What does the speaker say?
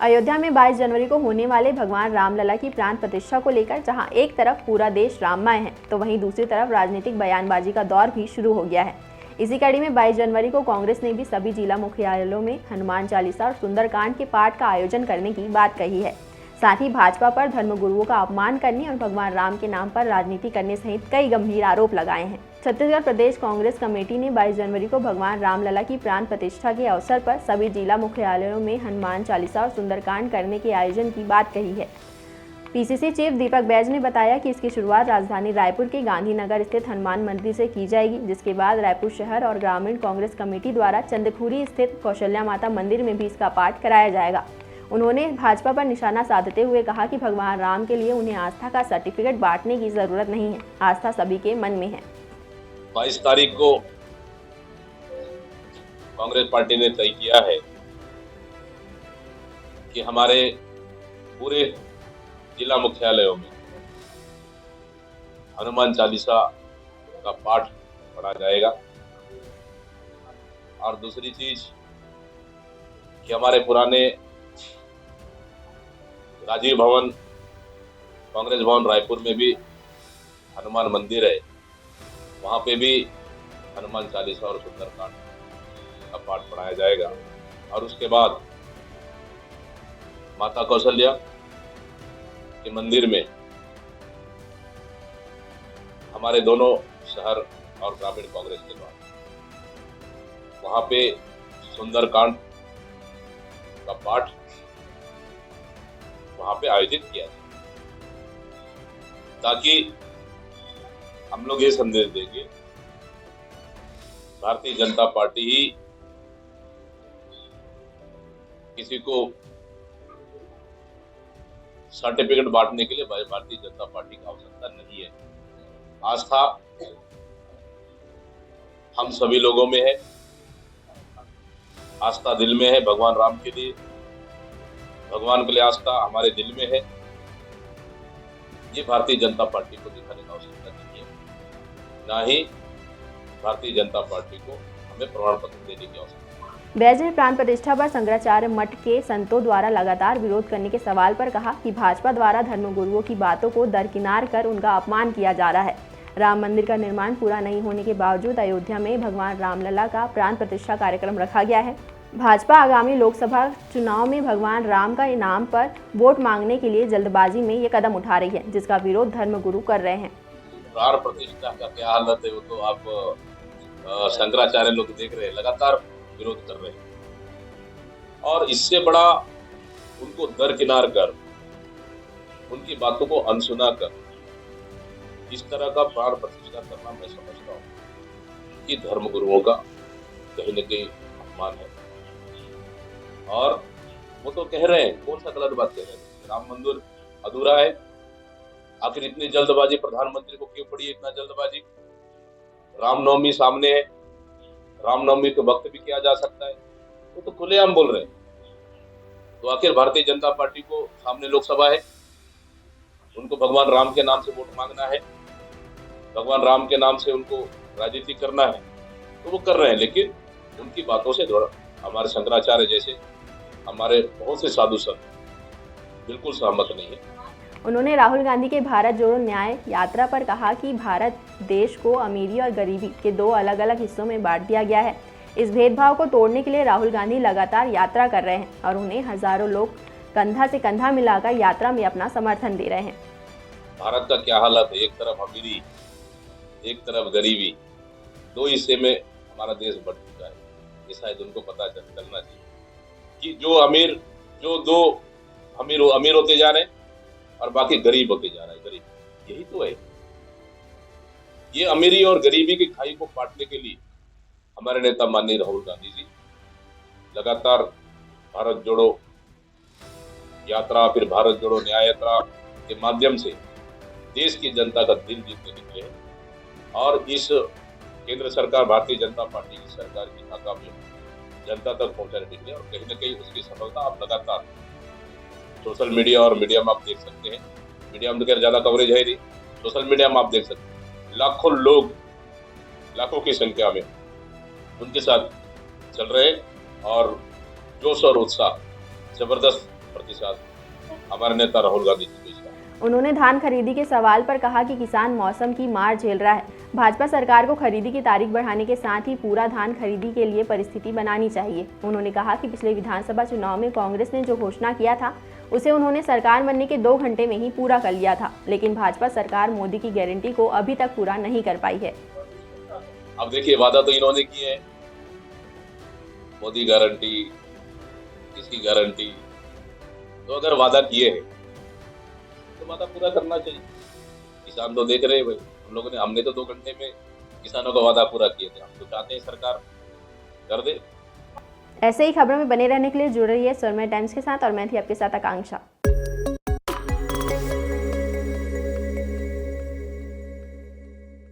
अयोध्या में 22 जनवरी को होने वाले भगवान रामलला की प्राण प्रतिष्ठा को लेकर जहां एक तरफ पूरा देश राममय है, तो वहीं दूसरी तरफ राजनीतिक बयानबाजी का दौर भी शुरू हो गया है। इसी कड़ी में 22 जनवरी को कांग्रेस ने भी सभी जिला मुख्यालयों में हनुमान चालीसा और सुंदरकांड के पाठ का आयोजन करने की बात कही है। साथ ही भाजपा पर धर्मगुरुओं का अपमान करने और भगवान राम के नाम पर राजनीति करने सहित कई गंभीर आरोप लगाए हैं। छत्तीसगढ़ प्रदेश कांग्रेस कमेटी ने 22 जनवरी को भगवान रामलला की प्राण प्रतिष्ठा के अवसर पर सभी जिला मुख्यालयों में हनुमान चालीसा और सुंदरकांड करने के आयोजन की बात कही है। पीसीसी चीफ दीपक बैज ने बताया कि इसकी शुरुआत राजधानी रायपुर के गांधीनगर स्थित हनुमान मंदिर से की जाएगी, जिसके बाद रायपुर शहर और ग्रामीण कांग्रेस कमेटी द्वारा चंदखुरी स्थित कौशल्या माता मंदिर में भी इसका पाठ कराया जाएगा। उन्होंने भाजपा पर निशाना साधते हुए कहा कि भगवान राम के लिए उन्हें आस्था का सर्टिफिकेट बांटने की जरूरत नहीं है, आस्था सभी के मन में है। 22 तारीख को कांग्रेस पार्टी ने तय किया है कि हमारे पूरे जिला मुख्यालयों में हनुमान चालीसा का पाठ पढ़ा जाएगा। और दूसरी चीज कि हमारे पुराने राजीव भवन, कांग्रेस भवन रायपुर में भी हनुमान मंदिर है, वहां पे भी हनुमान चालीसा और सुंदरकांड का पाठ पढ़ाया जाएगा। और उसके बाद माता कौशल्या के मंदिर में हमारे दोनों शहर और ग्रामीण कांग्रेस के द्वारा वहां पे सुंदरकांड का पाठ वहां पे आयोजित किया जाए, ताकि हम लोग ये संदेश देंगे भारतीय जनता पार्टी ही किसी को सर्टिफिकेट बांटने के लिए भारतीय जनता पार्टी की आवश्यकता नहीं है। आस्था हम सभी लोगों में है, आस्था दिल में है। भगवान राम के लिए, भगवान के लिए आस्था हमारे दिल में है। ये भारतीय जनता पार्टी को दिखाने की आवश्यकता नहीं है, ना ही भारतीय जनता पार्टी को हमें प्रमाण पत्र देने की आवश्यकता है। बैज ने प्राण प्रतिष्ठा पर शंकराचार्य मठ के संतों द्वारा लगातार विरोध करने के सवाल पर कहा कि भाजपा द्वारा धर्मगुरुओं की बातों को दरकिनार कर उनका अपमान किया जा रहा है। राम मंदिर का निर्माण पूरा नहीं होने के बावजूद अयोध्या में भगवान रामलला का प्राण प्रतिष्ठा कार्यक्रम रखा गया है। भाजपा आगामी लोकसभा चुनाव में भगवान राम का इनाम पर वोट मांगने के लिए जल्दबाजी में ये कदम उठा रही है, जिसका विरोध धर्मगुरु कर रहे हैं। प्राण प्रतिष्ठा का क्या हालत है वो तो आप शंकराचार्य लोग देख रहे हैं, लगातार विरोध कर रहे हैं। और इससे बड़ा उनको दरकिनार कर, उनकी बातों को अनसुना कर इस तरह का प्राण प्रतिष्ठा करना मैं समझता हूँ कि धर्मगुरुओं का कहीं न कहीं अपमान है। और वो तो कह रहे हैं, कौन सा गलत बात कह रहे हैं? राम मंदिर अधूरा है, आखिर इतनी जल्दबाजी प्रधानमंत्री को क्यों पड़ी? इतना जल्दबाजी, रामनवमी सामने है, रामनवमी के वक्त भी किया जा सकता है। वो तो खुलेआम बोल रहे हैं। तो आखिर भारतीय जनता पार्टी को सामने लोकसभा है, उनको भगवान राम के नाम से वोट मांगना है, भगवान राम के नाम से उनको राजनीति करना है, तो वो कर रहे हैं। लेकिन उनकी बातों से हमारे शंकराचार्य जैसे हमारे बहुत से साधु संत बिल्कुल सहमत नहीं है। उन्होंने राहुल गांधी के भारत जोड़ो न्याय यात्रा पर कहा कि भारत देश को अमीरी और गरीबी के दो अलग अलग हिस्सों में बांट दिया गया है। इस भेदभाव को तोड़ने के लिए राहुल गांधी लगातार यात्रा कर रहे हैं और उन्हें हजारों लोग कंधा से कंधा मिलाकर यात्रा में अपना समर्थन दे रहे हैं। भारत का क्या हालत है? एक तरफ अमीरी, एक तरफ गरीबी, दो हिस्से में हमारा देश बंट चुका है। ये शायद उनको पता चलना चाहिए कि जो दो अमीर होते जा रहे हैं और बाकी गरीब होते जा रहा है। गरीब, यही तो है। ये अमीरी और गरीबी की खाई को काटने के लिए हमारे नेता माननीय राहुल गांधी जी लगातार भारत जोड़ो यात्रा, फिर भारत जोड़ो न्याय यात्रा के माध्यम से देश की जनता का दिल जीतने निकले हैं। और इस केंद्र सरकार, भारतीय जनता पार्टी की सरकार की नाकामी जनता तक पहुंचाने निकले। और कहीं न कहीं उसकी सफलता आप लगातार सोशल मीडिया और मीडिया में आप देख सकते हैं। मीडिया में तो ज्यादा कवरेज है नहीं, सोशल मीडिया में आप देख सकते हैं। लाखों लोग, लाखों की संख्या में उनके साथ चल रहे हैं और जोश और उत्साह जबरदस्त प्रतिशत हमारे नेता राहुल गांधी जी को इसका। उन्होंने धान खरीदी के सवाल पर कहा कि किसान मौसम की मार झेल रहा है। भाजपा सरकार को खरीदी की तारीख बढ़ाने के साथ ही पूरा धान खरीदी के लिए परिस्थिति बनानी चाहिए। उन्होंने कहा कि पिछले विधानसभा चुनाव में कांग्रेस ने जो घोषणा किया था उसे उन्होंने सरकार बनने के 2 घंटे में ही पूरा कर लिया था, लेकिन भाजपा सरकार मोदी की गारंटी को अभी तक पूरा नहीं कर पाई है। अब देखिए, वादा तो इन्होंने किए है, मोदी गारंटी, इसकी गारंटी। तो अगर वादा किए हैं तो वादा पूरा करना चाहिए। किसान तो देख रहे हैं भाई, हम लोगों ने, हमने तो 2 घंटे में किसानों का वादा पूरा किए थे। हम तो चाहते हैं सरकार कर दे। ऐसे ही खबरों में बने रहने के लिए जुड़ रही है स्वर्णमय टाइम्स के साथ और मैं थी आपके साथ आकांक्षा।